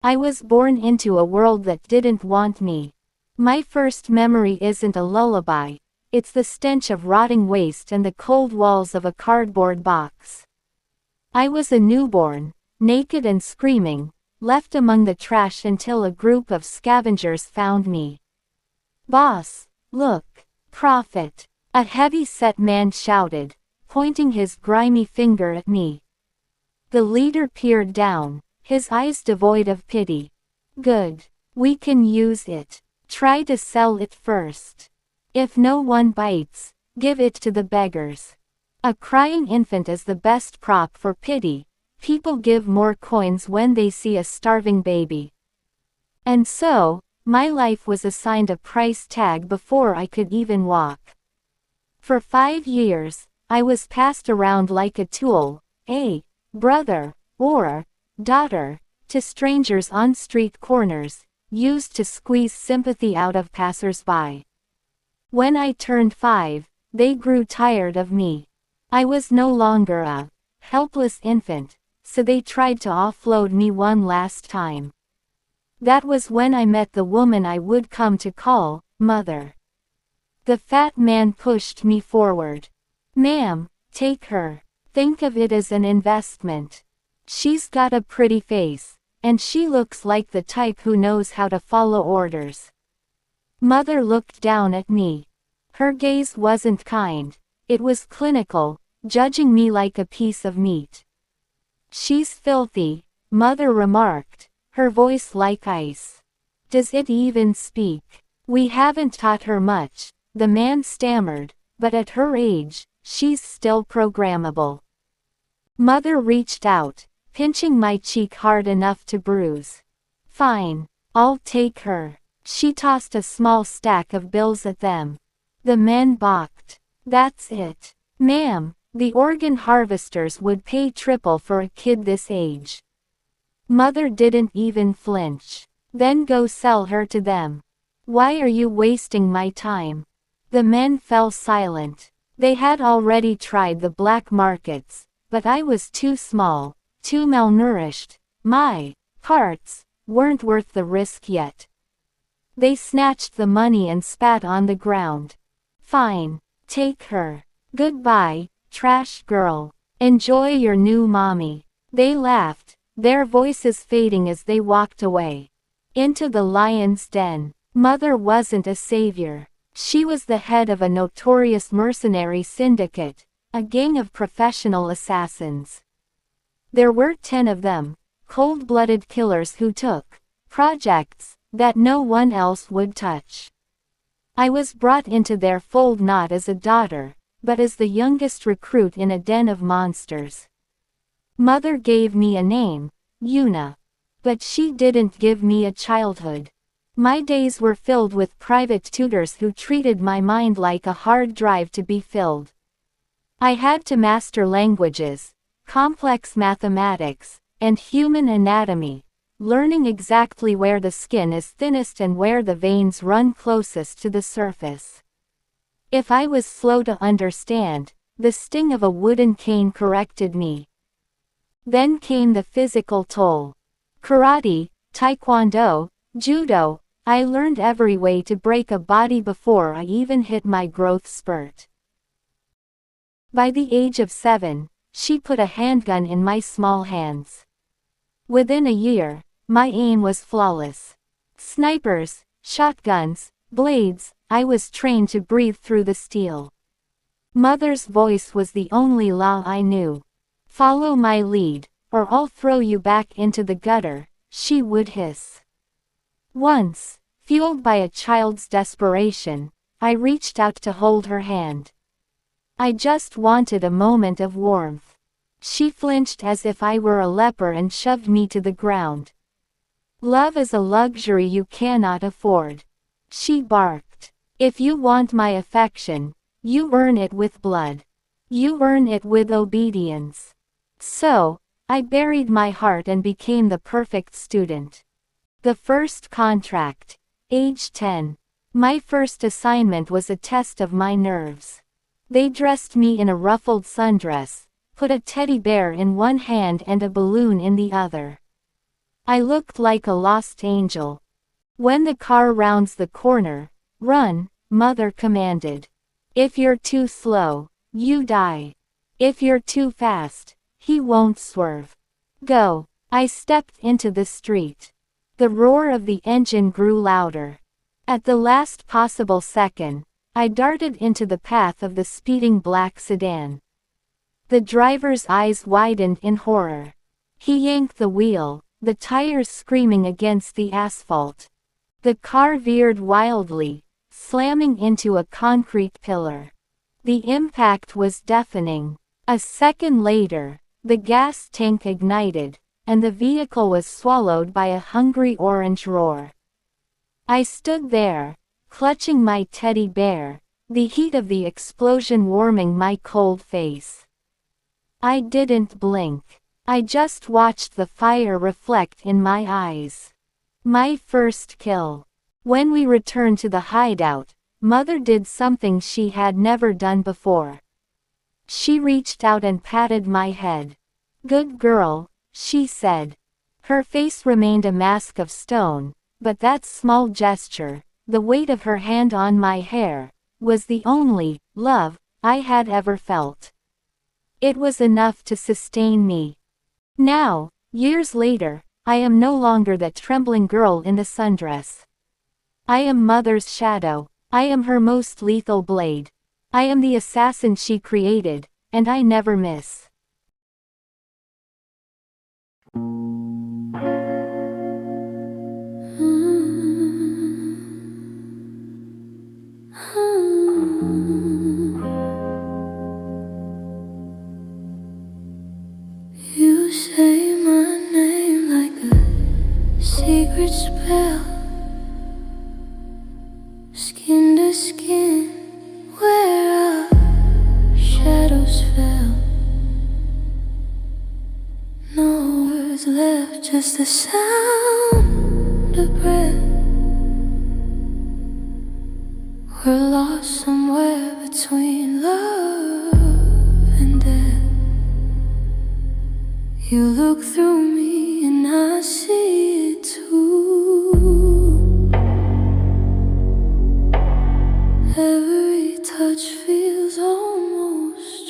I was born into a world that didn't want me. My first memory isn't a lullaby, it's the stench of rotting waste and the cold walls of a cardboard box. I was a newborn, naked and screaming, left among the trash until a group of scavengers found me. "Boss, look, prophet," a heavy-set man shouted, pointing his grimy finger at me. The leader peered down, his eyes devoid of pity. "Good. We can use it. Try to sell it first. If no one bites, give it to the beggars." A crying infant is the best prop for pity. People give more coins when they see a starving baby. And so, my life was assigned a price tag before I could even walk. For 5 years, I was passed around like a tool, a brother, or daughter, to strangers on street corners, used to squeeze sympathy out of passers-by. When I turned 5, they grew tired of me. I was no longer a helpless infant, so they tried to offload me one last time. That was when I met the woman I would come to call Mother. The fat man pushed me forward. "Ma'am, take her. Think of it as an investment. She's got a pretty face, and she looks like the type who knows how to follow orders." Mother looked down at me. Her gaze wasn't kind, it was clinical, judging me like a piece of meat. "She's filthy," Mother remarked, her voice like ice. "Does it even speak?" "We haven't taught her much," the man stammered, "but at her age, she's still programmable." Mother reached out, pinching my cheek hard enough to bruise. "Fine, I'll take her." She tossed a small stack of bills at them. The men balked. "That's it. Ma'am, the organ harvesters would pay triple for a kid this age." Mother didn't even flinch. "Then go sell her to them." "Why are you wasting my time?" The men fell silent. They had already tried the black markets, but I was too small, too malnourished. My parts weren't worth the risk yet. They snatched the money and spat on the ground. "Fine, take her. Goodbye, trash girl. Enjoy your new mommy." They laughed, their voices fading as they walked away. Into the lion's den. Mother wasn't a savior. She was the head of a notorious mercenary syndicate, a gang of professional assassins. There were 10 of them, cold-blooded killers who took projects that no one else would touch. I was brought into their fold not as a daughter, but as the youngest recruit in a den of monsters. Mother gave me a name, Una. But she didn't give me a childhood. My days were filled with private tutors who treated my mind like a hard drive to be filled. I had to master languages, complex mathematics, and human anatomy, learning exactly where the skin is thinnest and where the veins run closest to the surface. If I was slow to understand, the sting of a wooden cane corrected me. Then came the physical toll. Karate, taekwondo, judo, I learned every way to break a body before I even hit my growth spurt. By the age of 7, she put a handgun in my small hands. Within a year, my aim was flawless. Snipers, shotguns, blades, I was trained to breathe through the steel. Mother's voice was the only law I knew. "Follow my lead, or I'll throw you back into the gutter," she would hiss. Once, fueled by a child's desperation, I reached out to hold her hand. I just wanted a moment of warmth. She flinched as if I were a leper and shoved me to the ground. "Love is a luxury you cannot afford," she barked. "If you want my affection, you earn it with blood. You earn it with obedience." So, I buried my heart and became the perfect student. The first contract. Age 10. My first assignment was a test of my nerves. They dressed me in a ruffled sundress, put a teddy bear in one hand and a balloon in the other. I looked like a lost angel. When the car rounds the corner, run, Mother commanded. If you're too slow, you die. If you're too fast, he won't swerve. Go. I stepped into the street. The roar of the engine grew louder. At the last possible second, I darted into the path of the speeding black sedan. The driver's eyes widened in horror. He yanked the wheel, the tires screaming against the asphalt. The car veered wildly, slamming into a concrete pillar. The impact was deafening. A second later, the gas tank ignited, and the vehicle was swallowed by a hungry orange roar. I stood there, clutching my teddy bear, the heat of the explosion warming my cold face. I didn't blink. I just watched the fire reflect in my eyes. My first kill. When we returned to the hideout, Mother did something she had never done before. She reached out and patted my head. "Good girl," she said. Her face remained a mask of stone, but that small gesture, the weight of her hand on my hair, was the only love I had ever felt. It was enough to sustain me. Now, years later, I am no longer that trembling girl in the sundress. I am Mother's shadow. I am her most lethal blade. I am the assassin she created, and I never miss. You say my name like a secret spell, skin to skin, where our shadows fell. No words left, just the sound of breath. We're lost somewhere between love and death. You look through me and I see it too.